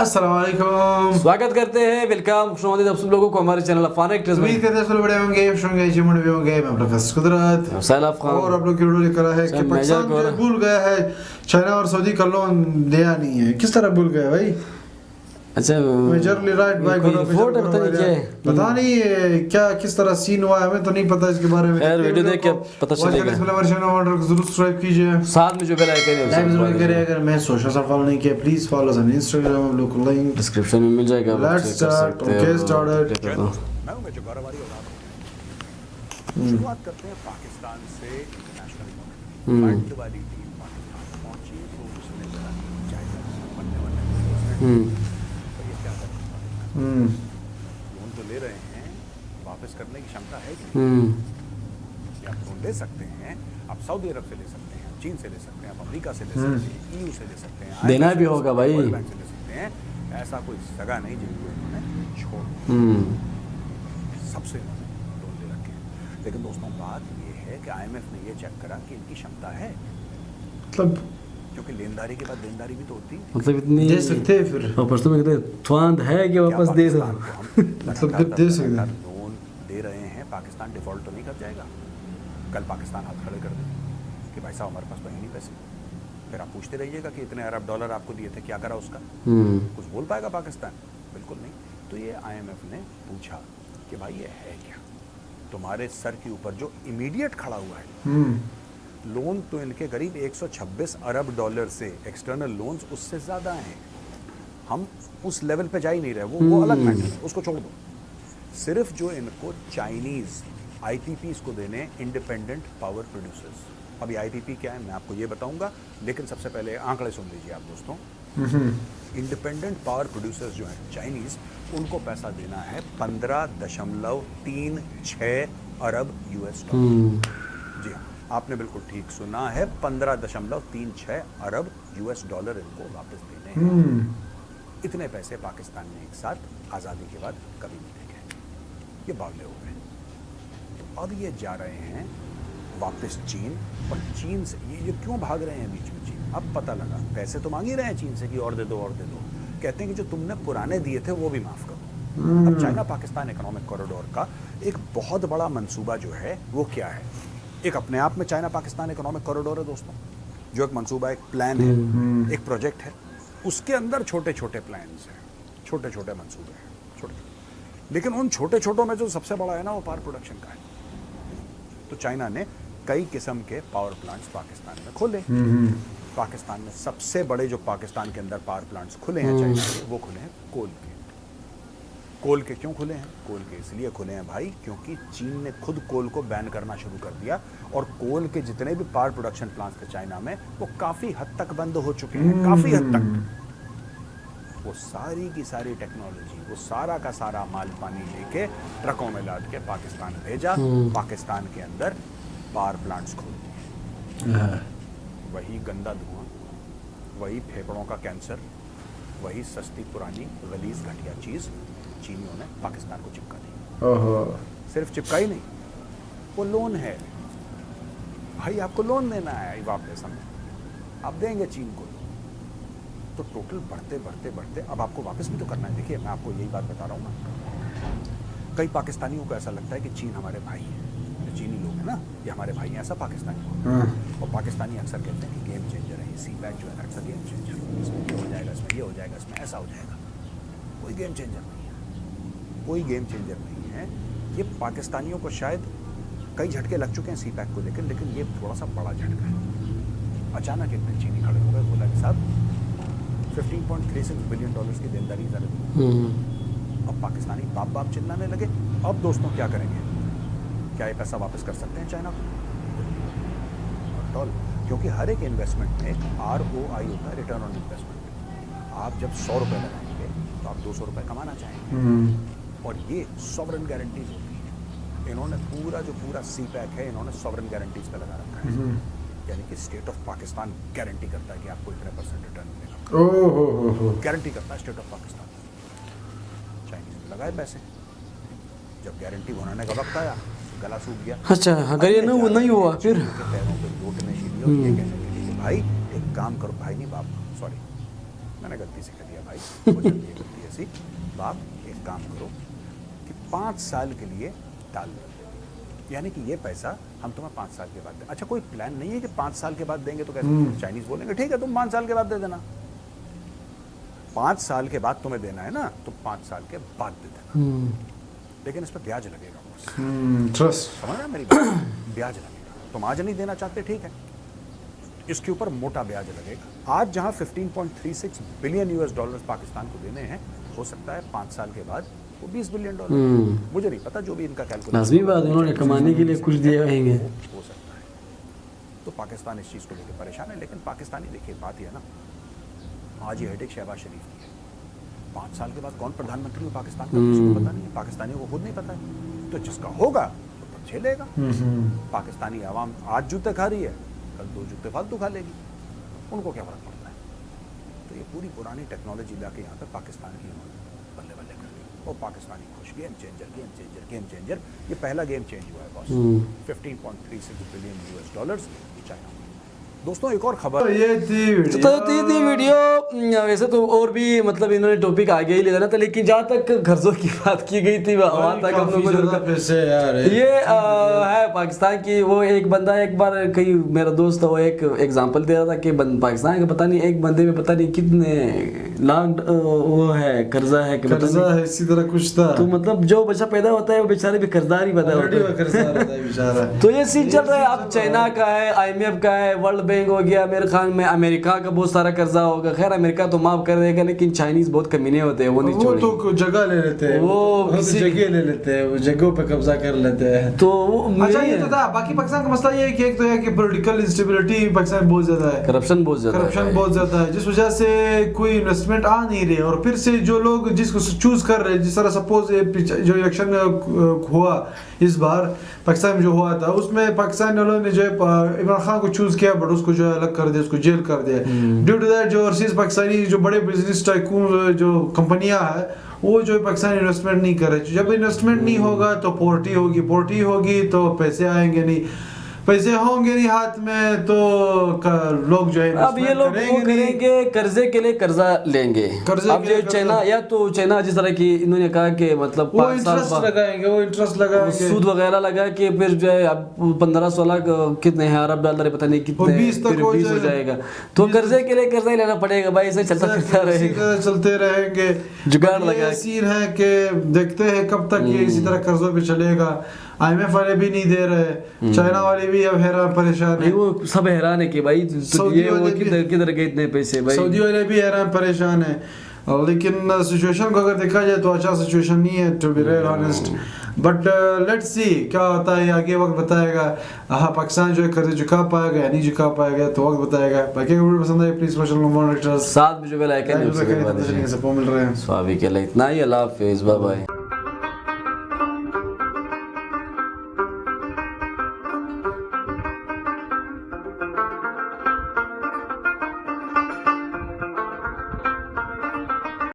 अस्सलाम वालेकुम, स्वागत करते हैं, वेलकम खुशामदीद आप सब लोगों को हमारे चैनल अफान एक्टर्स में। उम्मीद करते हैं सब बड़े होंगे, होंगे जिमड़ भी होंगे। मैं अपना खास कुदरत सैलाब खान और आप लोग की वीडियो लेकर आए हैं कि पाकिस्तान जो है भूल गया है चाइना और सऊदी का लोन दिया नहीं है। किस तरह भूल गया भाई? अच्छा मेजरली राइट भाई, रिपोर्ट है, पता नहीं क्या है, पता नहीं क्या किस तरह सीन हुआ है, हमें तो नहीं पता इसके बारे में। यार वीडियो देख के पता चलेगा। इसमें वर्जन ऑर्डर को जरूर सब्सक्राइब कीजिए, साथ में जो बेल आइकन है लाइक जरूर उसे करें। अगर मैं सोशल साइट फॉलो नहीं किया प्लीज फॉलो ऑन इंस्टाग्राम, हम लोग को लिंक डिस्क्रिप्शन में मिल जाएगा। Let's start. Okay started. मैं हूं मेजर गौरव वाली औलाद हूं। शुरुआत करते हैं पाकिस्तान से। इंटरनेशनल फंड वाली टीम पाकिस्तान पहुंची तो उसने जरा चाइना बनने वाले तो ये क्या कर लोन तो ले रहे हैं, वापस करने की क्षमता है कि नहीं? आप लोन ले सकते हैं, आप सऊदी अरब से ले सकते हैं, चीन से ले सकते हैं, आप अमेरिका से ले सकते हैं, EU से ले सकते हैं, देना भी होगा भाई, वर्ल्ड बैंक से ले सकते हैं। ऐसा कोई जगह नहीं जिनको इन्होंने छोड़ सबसे लोन ले रखे हैं। लेकिन दोस्तों बात ये है कि IMF ने ये चेक करा कि इनकी क्षमता है, मतलब क्योंकि लेनदारी के बाद देनदारी भी तो होती है। मतलब इतनी दे सकते हैं फिर वापस तो मैं कहते थवांद है कि वापस दे दो। मतलब फिर दे सकते हैं। लोन दे रहे हैं, पाकिस्तान डिफॉल्ट तो नहीं कर जाएगा? कल पाकिस्तान हाथ खड़े कर दे कि भाई साहब हमारे पास तो है नहीं पैसे, फिर आप पूछते रहिएगा कि इतने अरब डॉलर आपको दिए थे, क्या करा उसका? कुछ बोल पाएगा पाकिस्तान? बिल्कुल नहीं। तो ये IMF ने पूछा कि भाई ये है क्या, तुम्हारे सर के ऊपर जो इमीडिएट खड़ा हुआ है लोन तो इनके करीब 126 अरब डॉलर से एक्सटर्नल लोन्स उससे ज़्यादा हैं। हम उस लेवल पे जा ही नहीं रहे, वो अलग मैटर है, उसको छोड़ दो। सिर्फ जो इनको चाइनीज़ IPPs को देने, इंडिपेंडेंट पावर प्रोड्यूसर्स। अभी IPP क्या है मैं आपको ये बताऊंगा, लेकिन सबसे पहले आंकड़े सुन लीजिए आप दोस्तों। इंडिपेंडेंट पावर प्रोड्यूसर्स जो हैं चाइनीज़, उनको पैसा देना है 15.36 अरब US डॉलर। जी हाँ, आपने बिल्कुल ठीक सुना है, 15.36 अरब US डॉलर इनको वापस देने हैं। इतने पैसे पाकिस्तान ने एक साथ आज़ादी के बाद कभी नहीं देखे, ये बावले हो गए। अब ये जा रहे हैं वापस चीन, और चीन से ये क्यों भाग रहे हैं बीच में चीन? अब पता लगा पैसे तो मांग ही रहे हैं चीन से कि और दे दो और दे दो, कहते हैं कि जो तुमने पुराने दिए थे वो भी माफ़ करो। अब चाइना पाकिस्तान इकोनॉमिक कॉरिडोर का एक बहुत बड़ा मंसूबा जो है वो क्या है? एक अपने आप में चाइना पाकिस्तान इकोनॉमिक कॉरिडोर है दोस्तों, जो एक मंसूबा, एक प्लान है, एक प्रोजेक्ट है। उसके अंदर छोटे छोटे प्लान्स हैं, छोटे छोटे मंसूबे हैं, छोटे। लेकिन उन छोटे छोटों में जो सबसे बड़ा है ना, वो पावर प्रोडक्शन का है। तो चाइना ने कई किस्म के पावर प्लांट्स पाकिस्तान में खोले। पाकिस्तान में सबसे बड़े जो पाकिस्तान के अंदर पावर प्लांट्स खुले हैं चाइना के, वो खुले हैं कोल के। कोल के क्यों खुले हैं? कोल के इसलिए खुले हैं भाई क्योंकि चीन ने खुद कोल को बैन करना शुरू कर दिया, और कोल के जितने भी पावर प्रोडक्शन प्लांट्स थे चाइना में, वो काफ़ी हद तक बंद हो चुके हैं, काफ़ी हद तक। वो सारी की सारी टेक्नोलॉजी, वो सारा का सारा माल पानी लेके ट्रकों में लाद के पाकिस्तान भेजा। पाकिस्तान के अंदर पावर प्लांट्स खोल दिए। वही गंदा धुआं, वही फेफड़ों का कैंसर, वही सस्ती पुरानी गलीज घटिया चीज़ चीनियों ने पाकिस्तान को चिपका दी। सिर्फ चिपका ही नहीं, वो लोन है भाई, आपको लोन देना है वापस, हमें आप देंगे चीन को। तो टोटल बढ़ते बढ़ते बढ़ते अब आपको वापस भी तो करना है। देखिए मैं आपको यही बात बता रहा हूँ ना, कई पाकिस्तानियों को ऐसा लगता है कि चीन हमारे भाई है, जो चीनी लोग हैं ना ये हमारे भाई हैं, ऐसा पाकिस्तानी। और पाकिस्तानी अक्सर कहते हैं कि गेम चेंजर है, CPEC जो है ना अक्सर गेम चेंजर, इसमें ये हो जाएगा, इसमें ये हो जाएगा, इसमें ऐसा हो जाएगा। कोई गेम चेंजर नहीं है, कोई गेम चेंजर नहीं है। ये पाकिस्तानियों को शायद कई झटके लग चुके हैं CPEC को लेकर, लेकिन ये थोड़ा सा बड़ा झटका है। अचानक एक दिन चीनी खड़े हो गए, बोला कि साहब 15.36 बिलियन डॉलर्स की देनदारी ज़्यादा। अब पाकिस्तानी बाप बाप चिल्लाने लगे। अब दोस्तों क्या करेंगे? क्या ये पैसा वापस कर सकते हैं चाइना को? क्योंकि हर एक इन्वेस्टमेंट में ROI होता है, रिटर्न ऑन इन्वेस्टमेंट। आप जब 100 रुपये लगाएंगे तो आप 200 रुपये कमाना चाहेंगे, और ये सॉवरेन गारंटीज होती है। इन्होंने पूरा जो पूरा CPEC है, इन्होंने सॉवरेन गारंटीज पे लगा रखा है, यानी कि स्टेट ऑफ पाकिस्तान गारंटी करता है कि आपको इतने % रिटर्न मिलेगा। गारंटी करता है स्टेट ऑफ पाकिस्तान। चाइनीज ने लगाए पैसे, जब गारंटी बनाने का वक्त आया गला सूख गया। अच्छा अगर ये नहीं हुआ फिर पैरों पे लोटने शुरू हुई, ये कहने के लिए भाई एक काम करो, भाई नहीं बाप, सॉरी, मैंने गलती से कह दिया भाई, हो जाती है गलती ऐसी। तो आप एक काम करो कि 5 साल के लिए डाल दो, यानी कि ये पैसा हम तुम्हें 5 साल के बाद दें। अच्छा, कोई प्लान नहीं है कि 5 साल के बाद देंगे, तो कैसे? चाइनीज बोलेंगे ठीक है तुम 5 साल के बाद दे देना। 5 साल के बाद तुम्हें देना है ना, तो 5 साल के बाद दे देना, लेकिन इस पर ब्याज लगेगा बॉस। ट्रस्ट, समझ रहे हैं मेरी बात? ब्याज लगेगा। तुम आज नहीं देना चाहते, ठीक है, इसके ऊपर मोटा ब्याज लगेगा। आज जहां 15.36 बिलियन यूएस डॉलर्स पाकिस्तान को देने हैं, हो सकता है 5 साल के बाद वो 20 बिलियन डॉलर, मुझे नहीं पता, जो भी इनका कैलकुलेशन लाजमी बात, उन्होंने कमाने के लिए कुछ दिए रहेंगे, हो सकता है। तो पाकिस्तान इस चीज़ को लेकर परेशान है, लेकिन पाकिस्तानी देखिए बात यह ना, आज ये हेडेक शहबाज शरीफ की है। 5 साल के बाद कौन प्रधानमंत्री हो पाकिस्तान का, किसी को पता नहीं है, पाकिस्तानियों को खुद नहीं पता है। तो जिसका होगा वो तब झेलेगा। पाकिस्तानी आवाम आज जूते खा रही है, कल 2 जूते फालतू खा लेगी, उनको क्या फर्क पड़ता है? तो ये पूरी पुरानी टेक्नोलॉजी लाके यहाँ पर पाकिस्तान की बल्ले बल्ले कर दी। और पाकिस्तानी खुश, game changer, game changer, game changer. ये पहला गेम चेंज हुआ है boss. 15.36 billion US dollars China. दोस्तों एक और खबर, ये थी तो थी वीडियो। वैसे तो और भी मतलब इन्होंने टॉपिक आगे ही ले जाना था, लेकिन जहाँ तक खर्चों की बात की गई थी वहाँ तक हम लोगों ने पैसे यार, ये है पाकिस्तान की। वो एक बंदा एक बार कहीं, मेरा दोस्त वो एक एग्जांपल दे रहा था कि पाकिस्तान के पता नहीं एक बंदे में पता नहीं कितने लाख वो है कर्जा है, कर्जा है, इसी तरह कुछ था। तो मतलब जो बच्चा पैदा होता है वो बेचारे भी कर्जदार ही पैदा होता है। तो ये सीन चल रहा है। अब चाइना का है, IMF का है, वर्ल्ड बैंक हो गया, मेरे ख्याल में अमेरिका का बहुत सारा कर्जा होगा। खैर अमेरिका तो माफ कर देगा, लेकिन चाइनीज बहुत कमीने होते हैं, वो नहीं छोड़ेंगे। वो तो जगह ले लेते हैं, वो जगह ले लेते हैं, वो जगहों पे कब्जा कर लेते हैं। तो अच्छा ये तो था। बाकी पाकिस्तान का मसला ये है कि एक तो है कि पॉलिटिकल इंस्टेबिलिटी पाकिस्तान बहुत ज्यादा है, करप्शन बहुत ज्यादा है, जिस वजह से कोई इन्वेस्टमेंट आ नहीं रही। और फिर से जो लोग जिसको चूज कर रहे हैं, जिस तरह सपोज जो इलेक्शन हुआ इस बार पाकिस्तान में जो हुआ था, उसमें पाकिस्तान वालों ने जो है इमरान खान को चूज किया, बट उसको जो है अलग कर दिया, उसको जेल कर दिया। ड्यू टू दैट जो ओवरसीज पाकिस्तानी जो बड़े बिजनेस टाइकून जो कंपनियां हैं, वो जो पाकिस्तान इन्वेस्टमेंट नहीं कर रहे। जब इन्वेस्टमेंट नहीं होगा तो पोवर्टी होगी तो पैसे आएंगे नहीं, पैसे होंगे नहीं हाथ में तो लोग जो है अब ये लोग वो करेंगे, कर्जे के लिए कर्जा लेंगे। अब जो चाइना, या तो चाइना जिस तरह की इन्होंने कहा कि मतलब वो इंटरेस्ट लगाएंगे, सूद वगैरह लगा के फिर जो है अब 15-16 कितने हैं अरब डॉलर, पता नहीं कितने, 20 हो जाएगा। तो कर्जे के लिए कर्जा ही लेना पड़ेगा भाई, ऐसे चलता रहेगा, चलते रहेंगे। जुगाड़ लगा सीन है कि देखते हैं कब तक ये इसी तरह कर्जों पे चलेगा। IMF वाले भी नहीं दे रहे, चाइना वाले भी अब हैरान परेशान है। वो सब हैरान है कि भाई ये वो किधर गए इतने पैसे भाई। सऊदी वाले भी हैरान परेशान है। लेकिन सिचुएशन को अगर देखा जाए तो अच्छा सिचुएशन नहीं है, to be real honest. But let's see क्या होता है, आगे वक्त बताएगा। हाँ, पाकिस्तान जो है कर्जे चुका पाएगा या नहीं चुका पाएगा तो वक्त बताएगा। बाकी अगर वीडियो पसंद आए प्लीज सोशल मॉनिटर्स साथ में जो बेल आइकन मिल रहे हैं। स्वाभाविक है, इतना ही। अल्लाह हाफिज़, बाय बाय।